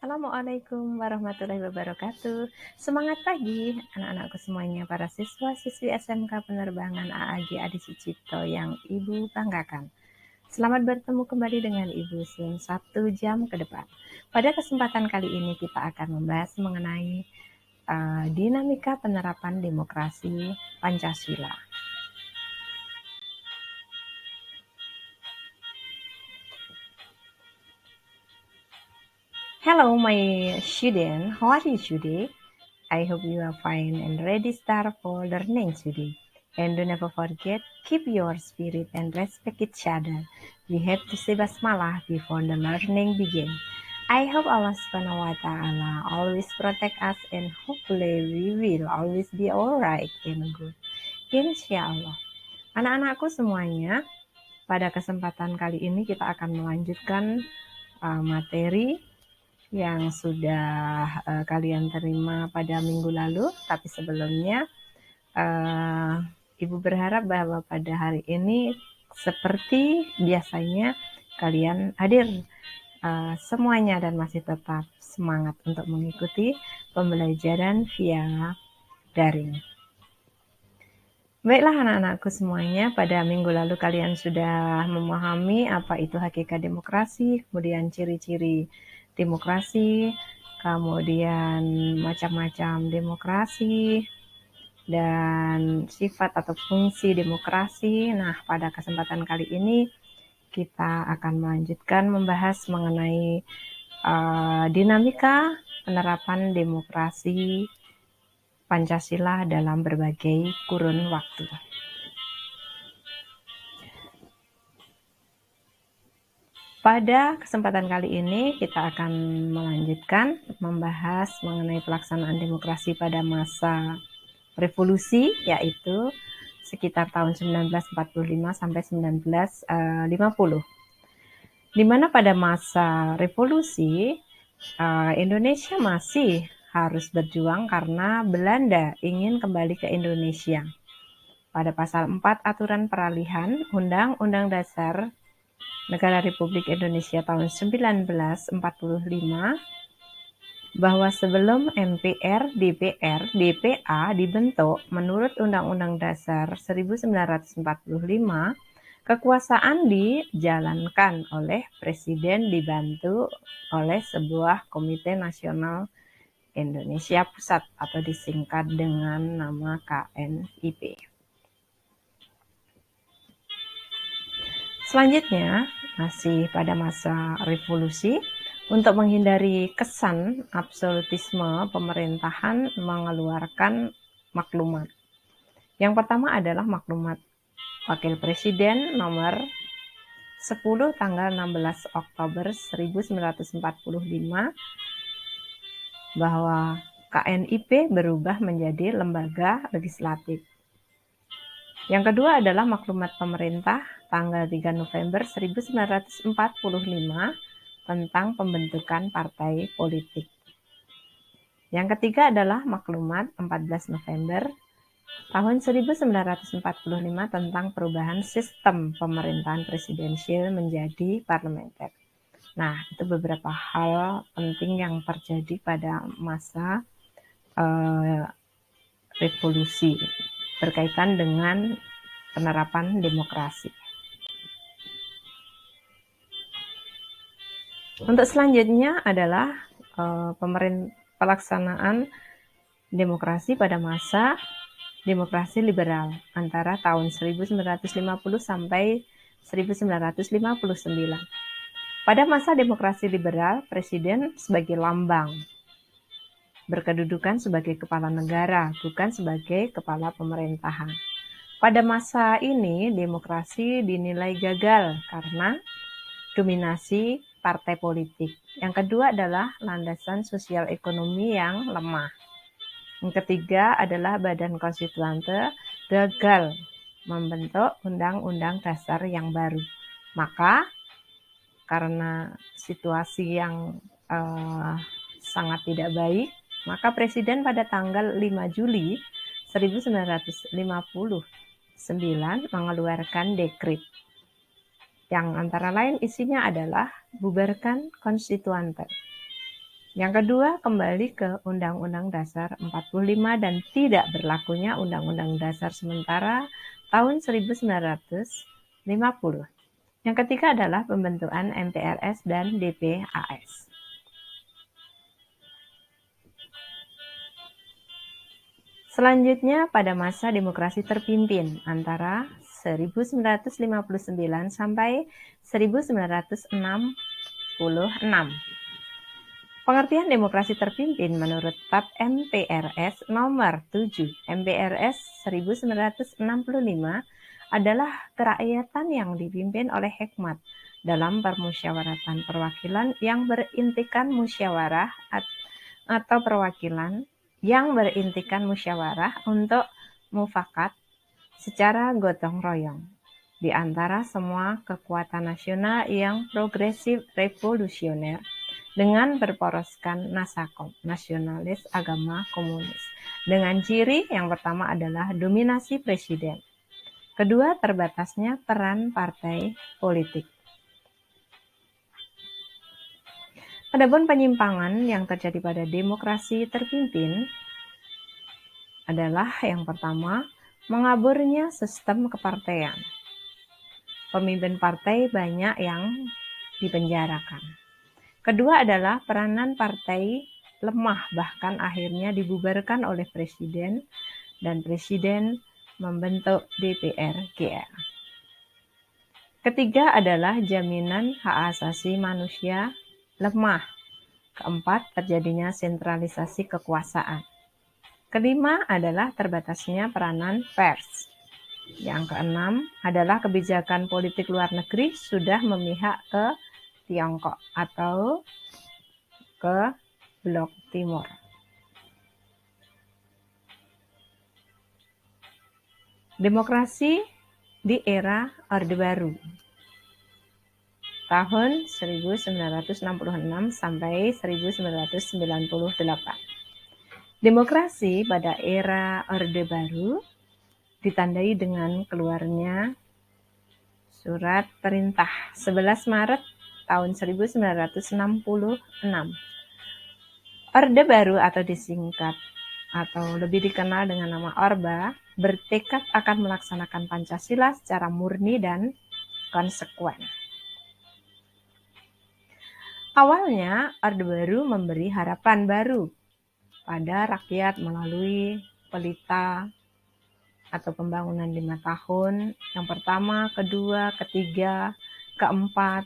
Assalamualaikum warahmatullahi wabarakatuh. Semangat pagi anak-anakku semuanya, para siswa-siswi SMK Penerbangan AAG Adi Sucipto yang Ibu banggakan. Selamat bertemu kembali dengan Ibu Sun 1 jam ke depan. Pada kesempatan kali ini kita akan membahas mengenai dinamika penerapan demokrasi Pancasila. Hello, my student. How are you today? I hope you are fine and ready start for learning today. And do never forget, keep your spirit and respect each other. We have to say basmalah before the learning begin. I hope Allah Subhanahu wa Ta'ala always protect us and hopefully we will always be alright and good. Insya Allah. Anak-anakku semuanya, pada kesempatan kali ini kita akan melanjutkan materi yang sudah kalian terima pada minggu lalu. Tapi sebelumnya Ibu berharap bahwa pada hari ini seperti biasanya kalian hadir semuanya dan masih tetap semangat untuk mengikuti pembelajaran via daring. Baiklah anak-anakku semuanya, pada minggu lalu kalian sudah memahami apa itu hakikat demokrasi, kemudian ciri-ciri demokrasi, kemudian macam-macam demokrasi, dan sifat atau fungsi demokrasi. Nah, pada kesempatan kali ini kita akan melanjutkan membahas mengenai dinamika penerapan demokrasi Pancasila dalam berbagai kurun waktu. Pada kesempatan kali ini kita akan melanjutkan membahas mengenai pelaksanaan demokrasi pada masa revolusi, yaitu sekitar tahun 1945 sampai 1950. Di mana pada masa revolusi Indonesia masih harus berjuang karena Belanda ingin kembali ke Indonesia. Pada pasal 4 aturan peralihan Undang-Undang Dasar Negara Republik Indonesia tahun 1945 bahwa sebelum MPR, DPR, DPA dibentuk menurut Undang-Undang Dasar 1945, kekuasaan dijalankan oleh Presiden dibantu oleh sebuah Komite Nasional Indonesia Pusat atau disingkat dengan nama KNIP. Selanjutnya, masih pada masa revolusi, untuk menghindari kesan absolutisme, pemerintahan mengeluarkan maklumat. Yang pertama adalah maklumat Wakil Presiden nomor 10 tanggal 16 Oktober 1945 bahwa KNIP berubah menjadi lembaga legislatif. Yang kedua adalah maklumat pemerintah tanggal 3 November 1945 tentang pembentukan partai politik. Yang ketiga adalah maklumat 14 November tahun 1945 tentang perubahan sistem pemerintahan presidensial menjadi parlementer. Nah, itu beberapa hal penting yang terjadi pada masa revolusi berkaitan dengan penerapan demokrasi. Untuk selanjutnya adalah pelaksanaan demokrasi pada masa demokrasi liberal antara tahun 1950 sampai 1959. Pada masa demokrasi liberal, Presiden sebagai lambang, berkedudukan sebagai kepala negara, bukan sebagai kepala pemerintahan. Pada masa ini, demokrasi dinilai gagal karena dominasi partai politik. Yang kedua adalah landasan sosial ekonomi yang lemah. Yang ketiga adalah Badan Konstituante gagal membentuk Undang-Undang Dasar yang baru. Maka karena situasi yang sangat tidak baik, maka Presiden pada tanggal 5 Juli 1959 mengeluarkan dekret yang antara lain isinya adalah bubarkan konstituante. Yang kedua, kembali ke Undang-Undang Dasar 45 dan tidak berlakunya Undang-Undang Dasar sementara tahun 1950. Yang ketiga adalah pembentukan MPRS dan DPAS. Selanjutnya, pada masa demokrasi terpimpin antara 1959 sampai 1966. Pengertian demokrasi terpimpin menurut Tab MPRS nomor 7 MPRS 1965 adalah kerakyatan yang dipimpin oleh hikmat dalam permusyawaratan perwakilan yang berintikan musyawarah atau perwakilan yang berintikan musyawarah untuk mufakat secara gotong royong di antara semua kekuatan nasional yang progresif revolusioner dengan berporoskan nasakom, nasionalis, agama, komunis. Dengan ciri yang pertama adalah dominasi presiden. Kedua, terbatasnya peran partai politik. Adapun penyimpangan yang terjadi pada demokrasi terpimpin adalah yang pertama, mengaburnya sistem kepartaian. Pemimpin partai banyak yang dipenjarakan. Kedua adalah peranan partai lemah, bahkan akhirnya dibubarkan oleh presiden dan presiden membentuk DPR-GR. Ketiga adalah jaminan hak asasi manusia lemah. Keempat, terjadinya sentralisasi kekuasaan. Kelima adalah terbatasnya peranan pers. Yang keenam adalah kebijakan politik luar negeri sudah memihak ke Tiongkok atau ke Blok Timur. Demokrasi di era Orde Baru tahun 1966 sampai 1998. Demokrasi pada era Orde Baru ditandai dengan keluarnya Surat Perintah 11 Maret tahun 1966. Orde Baru atau disingkat atau lebih dikenal dengan nama Orba bertekad akan melaksanakan Pancasila secara murni dan konsekuen. Awalnya, Orde Baru memberi harapan baru pada rakyat melalui pelita atau pembangunan 5 tahun, yang pertama, kedua, ketiga, keempat,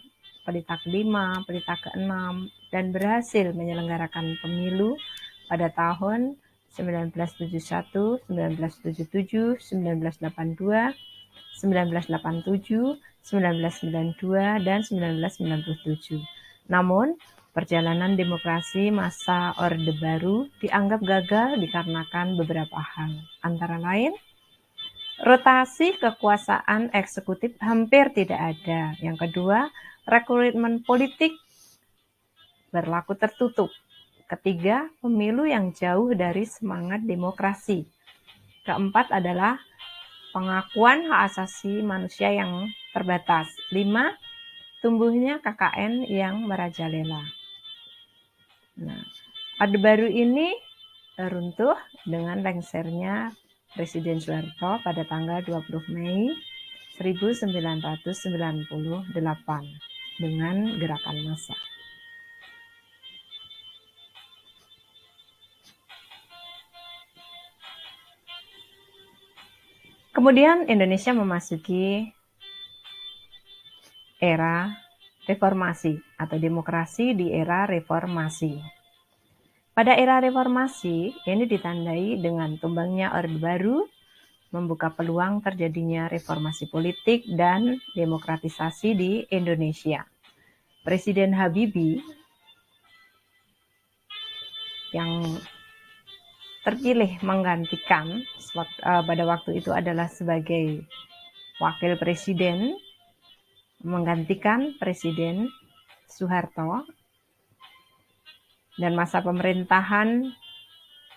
pelita kelima, pelita keenam, dan berhasil menyelenggarakan pemilu pada tahun 1971, 1977, 1982, 1987, 1992, dan 1997. Namun, perjalanan demokrasi masa Orde Baru dianggap gagal dikarenakan beberapa hal, antara lain rotasi kekuasaan eksekutif hampir tidak ada. Yang kedua, rekrutmen politik berlaku tertutup. Ketiga, pemilu yang jauh dari semangat demokrasi. Keempat adalah pengakuan hak asasi manusia yang terbatas. 5. Tumbuhnya KKN yang merajalela. Nah, Orde Baru ini runtuh dengan lengsernya Presiden Soeharto pada tanggal 20 Mei 1998 dengan gerakan massa. Kemudian Indonesia memasuki era reformasi atau demokrasi di era reformasi. Pada era reformasi, ini ditandai dengan tumbangnya Orde Baru, membuka peluang terjadinya reformasi politik dan demokratisasi di Indonesia. Presiden Habibie yang terpilih menggantikan pada waktu itu adalah sebagai wakil presiden, menggantikan Presiden Soeharto, dan masa pemerintahan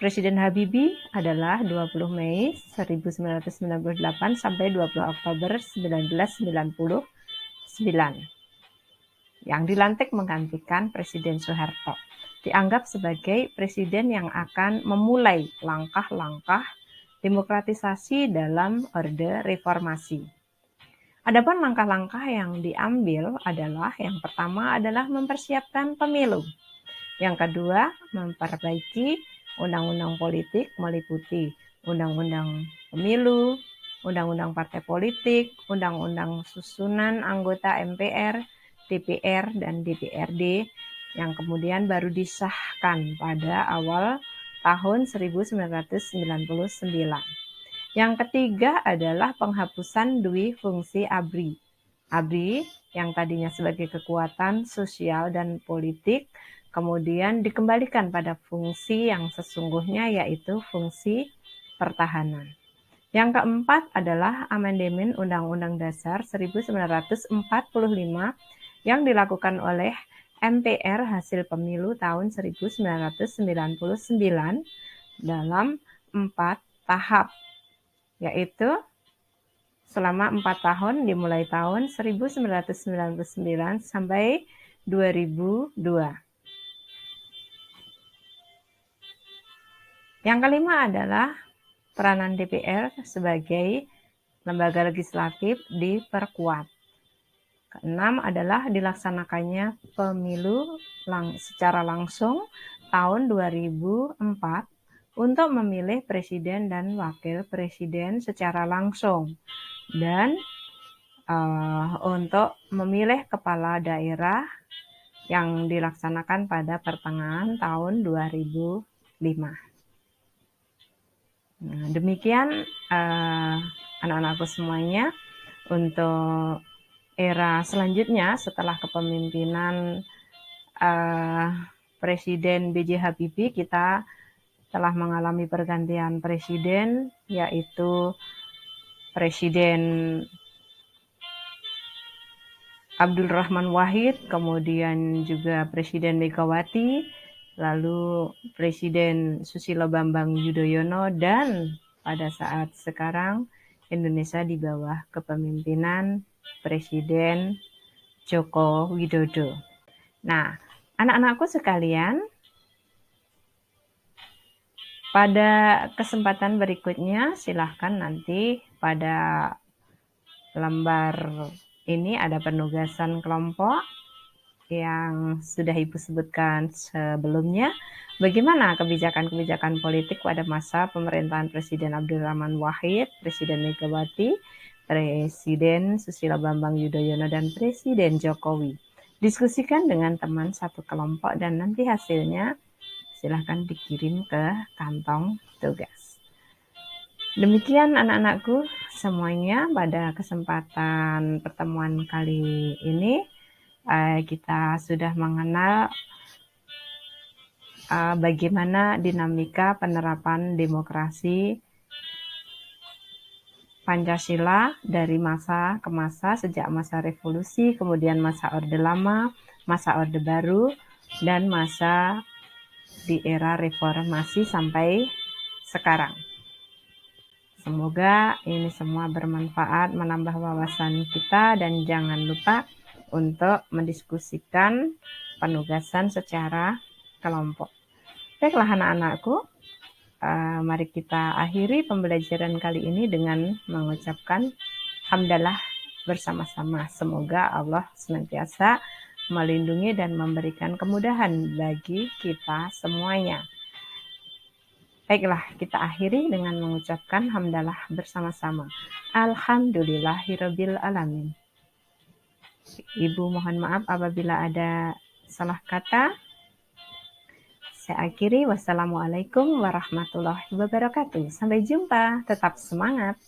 Presiden Habibie adalah 20 Mei 1998 sampai 20 Oktober 1999 yang dilantik menggantikan Presiden Soeharto. dianggap sebagai presiden yang akan memulai langkah-langkah demokratisasi dalam orde reformasi. Adapun langkah-langkah yang diambil adalah yang pertama adalah mempersiapkan pemilu. Yang kedua, memperbaiki undang-undang politik meliputi undang-undang pemilu, undang-undang partai politik, undang-undang susunan anggota MPR, DPR, dan DPRD yang kemudian baru disahkan pada awal tahun 1999. Yang ketiga adalah penghapusan dui fungsi ABRI. ABRI yang tadinya sebagai kekuatan sosial dan politik, kemudian dikembalikan pada fungsi yang sesungguhnya, yaitu fungsi pertahanan. Yang keempat adalah amandemen Undang-Undang Dasar 1945 yang dilakukan oleh MPR hasil pemilu tahun 1999 dalam 4 tahap, yaitu selama 4 tahun dimulai tahun 1999 sampai 2002. Yang kelima adalah peranan DPR sebagai lembaga legislatif diperkuat. Keenam adalah dilaksanakannya pemilu secara langsung tahun 2004 untuk memilih presiden dan wakil presiden secara langsung, dan untuk memilih kepala daerah yang dilaksanakan pada pertengahan tahun 2005. Nah, demikian anak-anakku semuanya untuk era selanjutnya setelah kepemimpinan Presiden B.J. Habibie. Kita telah mengalami pergantian presiden, yaitu Presiden Abdul Rahman Wahid, kemudian juga Presiden Megawati, lalu Presiden Susilo Bambang Yudhoyono, dan pada saat sekarang Indonesia di bawah kepemimpinan Presiden Joko Widodo. Nah, anak-anakku sekalian, pada kesempatan berikutnya silahkan nanti pada lembar ini ada penugasan kelompok yang sudah Ibu sebutkan sebelumnya. Bagaimana kebijakan-kebijakan politik pada masa pemerintahan Presiden Abdul Rahman Wahid, Presiden Megawati, Presiden Susilo Bambang Yudhoyono, dan Presiden Jokowi. Diskusikan dengan teman satu kelompok dan nanti hasilnya silahkan dikirim ke kantong tugas. Demikian anak-anakku semuanya, pada kesempatan pertemuan kali ini kita sudah mengenal bagaimana dinamika penerapan demokrasi Pancasila dari masa ke masa, sejak masa revolusi, kemudian masa Orde Lama, masa Orde Baru, dan masa di era reformasi sampai sekarang. Semoga ini semua bermanfaat, menambah wawasan kita, dan jangan lupa untuk mendiskusikan penugasan secara kelompok. Baiklah anak-anakku, mari kita akhiri pembelajaran kali ini dengan mengucapkan hamdalah bersama-sama. Semoga Allah senantiasa melindungi dan memberikan kemudahan bagi kita semuanya. Baiklah, kita akhiri dengan mengucapkan hamdalah bersama-sama. Alhamdulillahirabbil alamin. Ibu mohon maaf apabila ada salah kata. Saya akhiri. Wassalamualaikum warahmatullahi wabarakatuh. Sampai jumpa. Tetap semangat.